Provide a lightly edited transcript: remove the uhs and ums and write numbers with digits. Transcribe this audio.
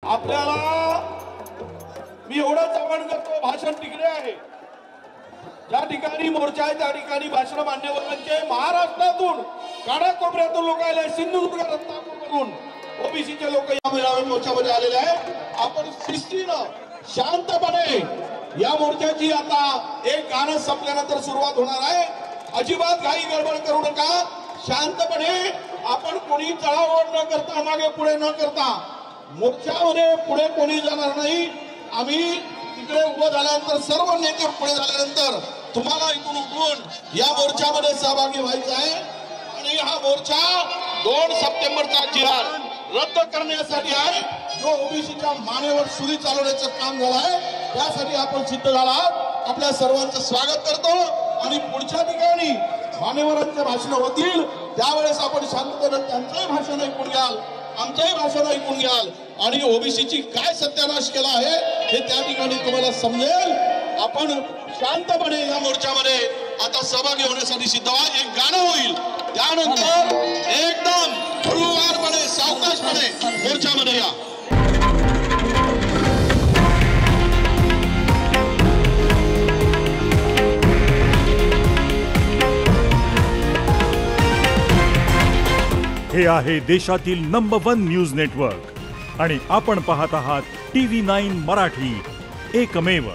आपल्याला मी एवढंच आवाहन करतो, भाषण तिकडे आहे, ज्या ठिकाणी मोर्चा आहे त्या ठिकाणी भाषण मान्यवरांचे महाराष्ट्रातून कानाकोपऱ्यातून लोक आले, सिंधुदुर्ग रत्नागिरीवरून ओबीसीचे लोक या मेळाव्या मोर्चामध्ये आलेले आहेत। आपण शिस्तीनं शांतपणे या मोर्चाची आता एक गाणं संपल्यानंतर सुरुवात होणार आहे। अजिबात घाई गडबड करू नका, शांतपणे आपण कोणी चढाओढ न करता, मागे पुढे न करता मोर्चामध्ये पुढे कोणी जाणार नाही। आम्ही तिकडे उभं झाल्यानंतर सर्व नेते पुढे झाल्यानंतर तुम्हाला इथून उठून या मोर्चामध्ये सहभागी व्हायचं आहे आणि हा मोर्चा 2 सप्टेंबरचा जिहाद रद्द करण्यासाठी आहे, जो ओबीसीच्या मानेवर सुरी चालवण्याचं काम झालं आहे त्यासाठी आपण सिद्ध झाला आहात। आपल्या सर्वांचं स्वागत करतो आणि पुढच्या ठिकाणी मान्यवरांचे भाषण होतील त्यावेळेस आपण शांततेने त्यांचंही भाषण ऐकून घ्याल, आमचंही भाषण ऐकून घ्याल आणि ओबीसीची काय सत्यानाश केला आहे हे त्या ठिकाणी तुम्हाला समजेल। आपण शांतपणे या मोर्चामध्ये आता सहभागी होण्यासाठी सिद्ध व्हा। एक गाणं होईल, त्यानंतर एकदम हळूवारपणे सावकाशपणे मोर्चामध्ये या। हे आहे देशातील नंबर 1 न्यूज नेटवर्क आणि आपण पाहत आहात TV9 मराठी, एकमेव।